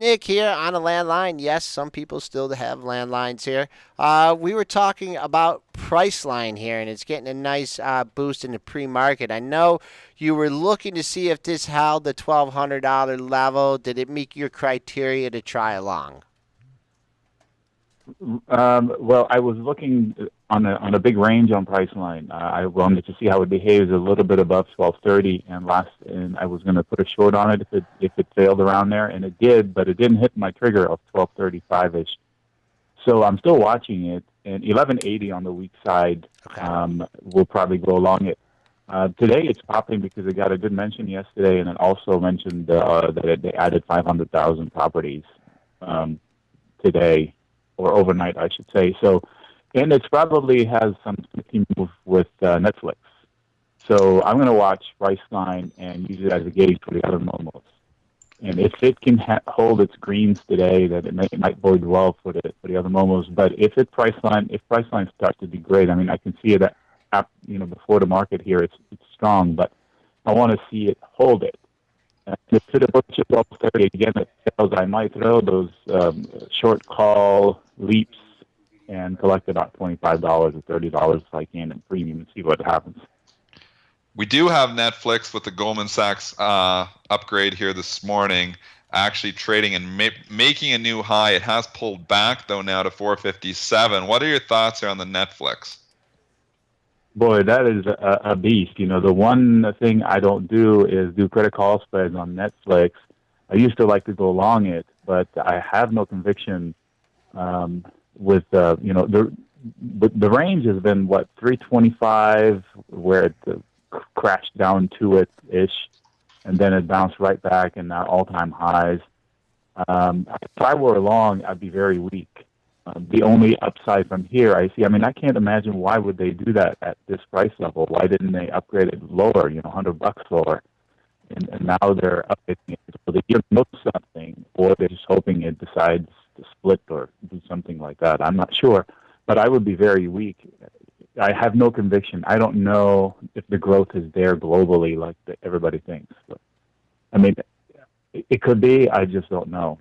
Nick here on a landline. Yes, some people still have landlines here. We were talking about Priceline here, and it's getting a nice boost in the pre-market. I know you were looking to see if this held the $1,200 level. Did it meet your criteria to try along? Well, I was looking on a big range on Priceline. I wanted to see how it behaves a little bit above 1230, and I was going to put a short on it if it failed around there, and it did, but it didn't hit my trigger of 1235 ish. So I'm still watching it, and 1180 on the weak side Okay. will probably go along it. Today it's popping because it got a good mention yesterday, and it also mentioned that they added 500,000 properties um, today, or overnight, I should say. So, and it probably has some move with Netflix. So I'm going to watch Priceline and use it as a gauge for the other momos. And if it can hold its greens today, that it might bode well for the other momos. But if Priceline starts to degrade, I mean, I can see it before the market here, it's strong, but I want to see it hold it. If it approaches 1230 again, it fails, I might throw those short call leaps and collect about $25 or $30 if I can in premium and see what happens. We do have Netflix with the Goldman Sachs upgrade here this morning, actually trading and making a new high. It has pulled back, though, now to 457. What are your thoughts here on the Netflix? Boy, that is a beast. You know, the one thing I don't do is do credit call spreads on Netflix. I used to like to go long it, but I have no conviction with the range has been what 325 where it crashed down to it ish, and then it bounced right back and now all-time highs. If I were long, I'd be very weak. The only upside from here I see, I mean, I can't imagine why would they do that at this price level. Why didn't they upgrade it lower, $100 lower? And now they're updating it. So they either know something or they're just hoping it decides to split or do something like that. I'm not sure, but I would be very weak. I have no conviction. I don't know if the growth is there globally like everybody thinks. But, I mean, it could be. I just don't know.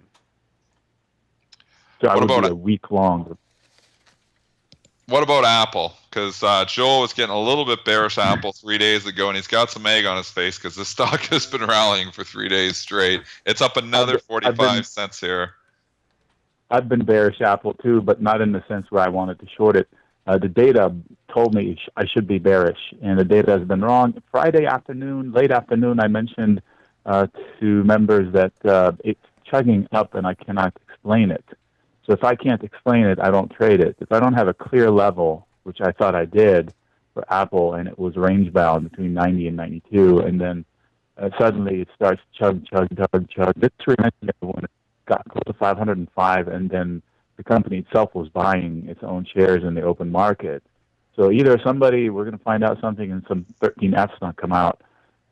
So I would be a week long. What about Apple? Because Joel was getting a little bit bearish Apple 3 days ago, and he's got some egg on his face because the stock has been rallying for 3 days straight. It's up another 45 cents here. I've been bearish Apple too, but not in the sense where I wanted to short it. The data told me I should be bearish, and the data has been wrong. Friday afternoon, late afternoon, I mentioned to members that it's chugging up, and I cannot explain it. So if I can't explain it, I don't trade it. If I don't have a clear level, which I thought I did for Apple, and it was range bound between 90 and 92, and then suddenly it starts chug, chug, chug, chug. This reminds me of when it got close to 505, and then the company itself was buying its own shares in the open market. So either we're going to find out something and some 13F's not come out,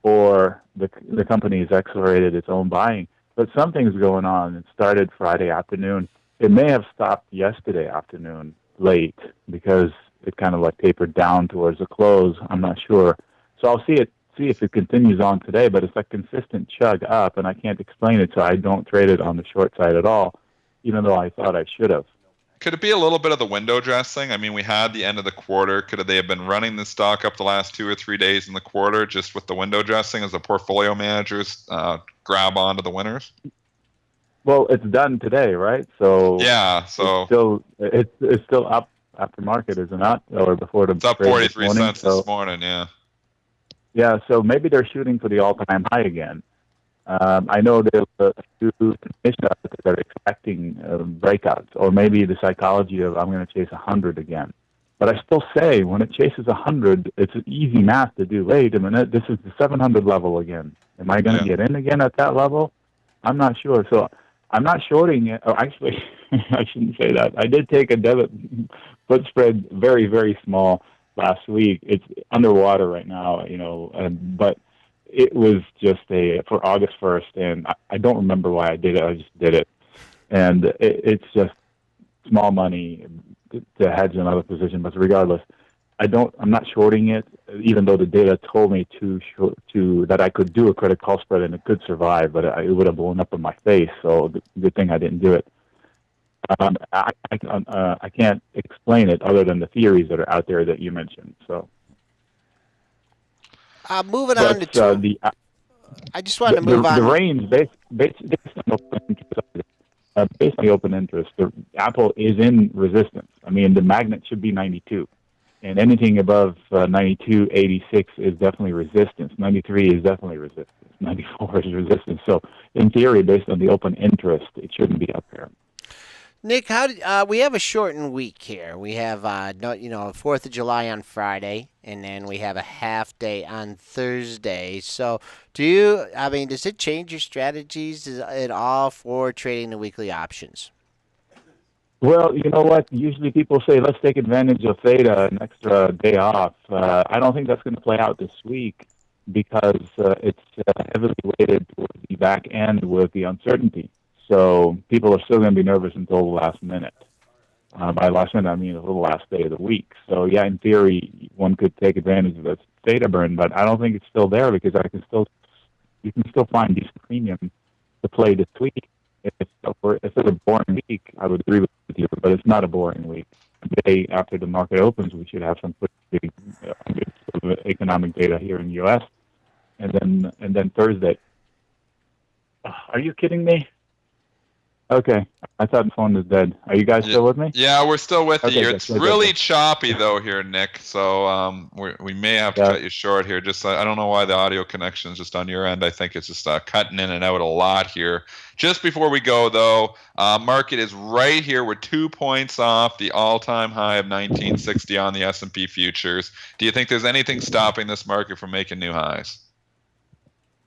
or the company has accelerated its own buying. But something's going on. It started Friday afternoon. It may have stopped yesterday afternoon late because it kind of like tapered down towards the close. I'm not sure. So I'll see if it continues on today, but it's a consistent chug up, and I can't explain it, so I don't trade it on the short side at all, even though I thought I should have. Could it be a little bit of the window dressing? I mean, we had the end of the quarter. Could they have been running the stock up the last 2 or 3 days in the quarter just with the window dressing as the portfolio managers grab onto the winners? Well, it's done today, right? So yeah, it's still up after market, is it not? Or before the it's up 43 cents this morning, yeah. Yeah, so maybe they're shooting for the all-time high again. I know there's a few that are expecting breakouts, or maybe the psychology of I'm going to chase 100 again. But I still say when it chases 100, it's an easy math to do. Wait a minute, this is the 700 level again. Am I going to get in again at that level? I'm not sure. So I'm not shorting it. Oh, actually, I shouldn't say that. I did take a debit put spread very, very small last week. It's underwater right now, but it was just for August 1st, and I don't remember why I did it. I just did it. And it's just small money to hedge another position, but regardless, I'm not shorting it, even though the data told me that I could do a credit call spread and it could survive, but it would have blown up in my face. So good thing I didn't do it. I can't explain it other than the theories that are out there that you mentioned. So, Moving on to but I just wanted to move the on. range based on open interest, based on the open interest, the Apple is in resistance. I mean, the magnet should be 92. And anything above 92, 86 is definitely resistance. 93 is definitely resistance. 94 is resistance. So, in theory, based on the open interest, it shouldn't be up here. Nick, we have a shortened week here. We have no, 4th of July on Friday, and then we have a half day on Thursday. So, does it change your strategies at all for trading the weekly options? Well, you know what? Usually people say, let's take advantage of theta, an extra day off. I don't think that's going to play out this week because it's heavily weighted towards the back end with the uncertainty. So people are still going to be nervous until the last minute. By last minute, I mean the last day of the week. So yeah, in theory, one could take advantage of this theta burn, but I don't think it's still there because you can still find decent premium to play this week. If it's a boring week, I would agree with you, but it's not a boring week. The day after the market opens, we should have some pretty good sort of economic data here in the U.S. And then Thursday. Are you kidding me? Okay, I thought the phone was dead. Are you guys still with me? Yeah, we're still with Okay, you. good, It's good, really good. choppy though here, Nick. So we may have to Yeah. cut you short here. Just I don't know why the audio connection is just on your end. I think it's just cutting in and out a lot here. Just before we go though, market is right here. We're 2 points off the all-time high of 1960 on the S&P futures. Do you think there's anything stopping this market from making new highs?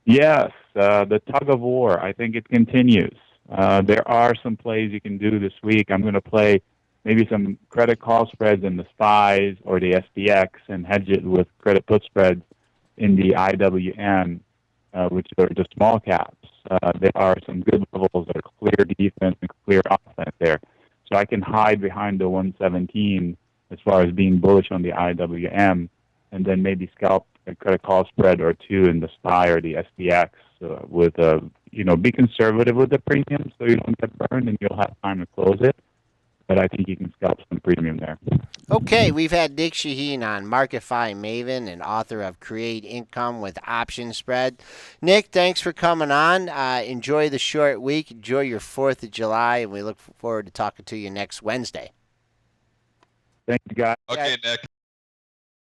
Yes, the tug of war. I think it continues. There are some plays you can do this week. I'm going to play maybe some credit call spreads in the SPYs or the SPX and hedge it with credit put spreads in the IWM, which are the small caps. There are some good levels that are clear defense and clear offense there. So I can hide behind the 117 as far as being bullish on the IWM, and then maybe scalp a credit call spread or two in the SPY or the SPX with be conservative with the premium so you don't get burned and you'll have time to close it. But I think you can scalp some premium there. Okay, we've had Nic Chahine on, MarketFi Maven and author of Create Income with Option Spread. Nick, thanks for coming on. Enjoy the short week. Enjoy your 4th of July, and we look forward to talking to you next Wednesday. Thank you, guys. Okay, Nick.